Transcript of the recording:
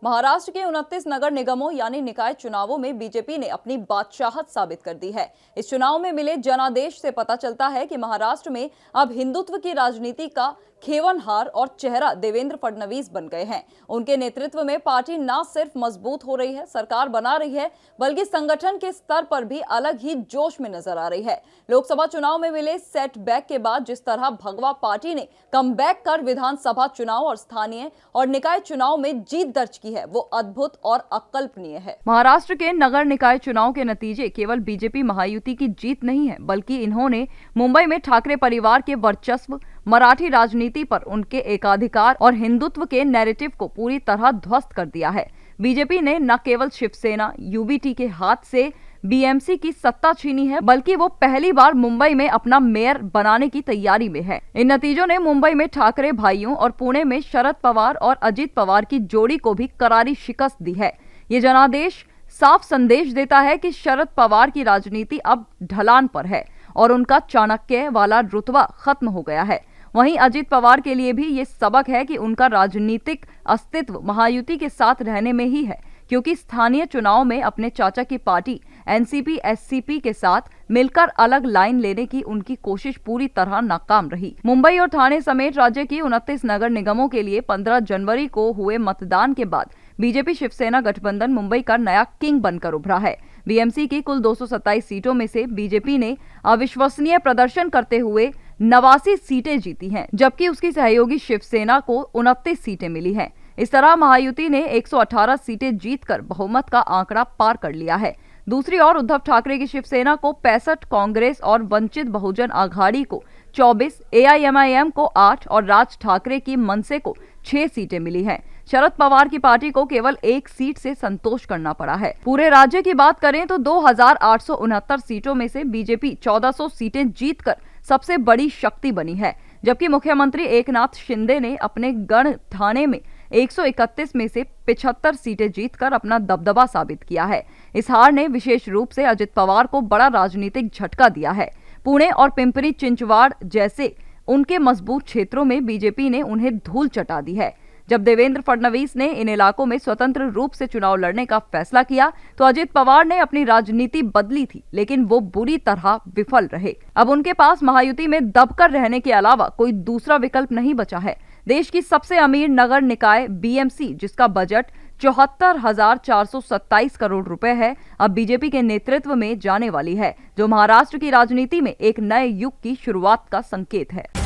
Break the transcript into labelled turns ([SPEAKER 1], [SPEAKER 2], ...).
[SPEAKER 1] महाराष्ट्र के 29 नगर निगमों यानी निकाय चुनावों में बीजेपी ने अपनी बादशाहत साबित कर दी है। इस चुनाव में मिले जनादेश से पता चलता है कि महाराष्ट्र में अब हिंदुत्व की राजनीति का खेवनहार और चेहरा देवेंद्र फडणवीस बन गए हैं। उनके नेतृत्व में पार्टी न सिर्फ मजबूत हो रही है, सरकार बना रही है, बल्कि संगठन के स्तर पर भी अलग ही जोश में नजर आ रही है। लोकसभा चुनाव में मिले सेटबैक के बाद जिस तरह भगवा पार्टी ने कमबैक कर विधानसभा चुनाव और स्थानीय और निकाय चुनाव में जीत दर्ज की है, वो अद्भुत और अकल्पनीय है। महाराष्ट्र के नगर निकाय चुनाव के नतीजे केवल बीजेपी महायुति की जीत नहीं है, बल्कि इन्होंने मुंबई में ठाकरे परिवार के वर्चस्व, मराठी राजनीति पर उनके एकाधिकार और हिंदुत्व के नैरेटिव को पूरी तरह ध्वस्त कर दिया है। बीजेपी ने न केवल शिवसेना, यूबीटी के हाथ से बीएमसी की सत्ता छीनी है, बल्कि वो पहली बार मुंबई में अपना मेयर बनाने की तैयारी में है। इन नतीजों ने मुंबई में ठाकरे भाइयों और पुणे में शरद पवार और अजित पवार की जोड़ी को भी करारी शिकस्त दी है। ये जनादेश साफ संदेश देता है कि शरद पवार की राजनीति अब ढलान पर है और उनका चाणक्य वाला रुतबा खत्म हो गया है। वहीं अजित पवार के लिए भी ये सबक है कि उनका राजनीतिक अस्तित्व महायुति के साथ रहने में ही है, क्योंकि स्थानीय चुनाव में अपने चाचा की पार्टी एनसीपी एससीपी के साथ मिलकर अलग लाइन लेने की उनकी कोशिश पूरी तरह नाकाम रही। मुंबई और ठाणे समेत राज्य की 29 नगर निगमों के लिए 15 जनवरी को हुए मतदान के बाद बीजेपी शिवसेना गठबंधन मुंबई का नया किंग बनकर उभरा है। बीएमसी की कुल 227 सीटों में से बीजेपी ने अविश्वसनीय प्रदर्शन करते हुए 89 सीटें जीती हैं, जबकि उसकी सहयोगी शिवसेना को 29 सीटें मिली हैं। इस तरह महायुति ने 118 सीटें जीतकर बहुमत का आंकड़ा पार कर लिया है। दूसरी ओर उद्धव ठाकरे की शिवसेना को 65, कांग्रेस और वंचित बहुजन आघाड़ी को 24, एआईएमआईएम को 8 और राज ठाकरे की मनसे को 6 सीटें मिली हैं। शरद पवार की पार्टी को केवल 1 सीट से संतोष करना पड़ा है। पूरे राज्य की बात करें तो 2869 सीटों में से बीजेपी 1400 सीटें जीतकर सबसे बड़ी शक्ति बनी है, जबकि मुख्यमंत्री एकनाथ शिंदे ने अपने गढ़ ठाणे में 131 में से 75 सीटें जीतकर अपना दबदबा साबित किया है। इस हार ने विशेष रूप से अजित पवार को बड़ा राजनीतिक झटका दिया है। पुणे और पिंपरी चिंचवाड़ जैसे उनके मजबूत क्षेत्रों में बीजेपी ने उन्हें धूल चटा दी है। जब देवेंद्र फडणवीस ने इन इलाकों में स्वतंत्र रूप से चुनाव लड़ने का फैसला किया तो अजित पवार ने अपनी राजनीति बदली थी, लेकिन वो बुरी तरह विफल रहे। अब उनके पास महायुति में दबकर रहने के अलावा कोई दूसरा विकल्प नहीं बचा है। देश की सबसे अमीर नगर निकाय बीएमसी, जिसका बजट 74,427 करोड़ रुपए है, अब बीजेपी के नेतृत्व में जाने वाली है, जो महाराष्ट्र की राजनीति में एक नए युग की शुरुआत का संकेत है।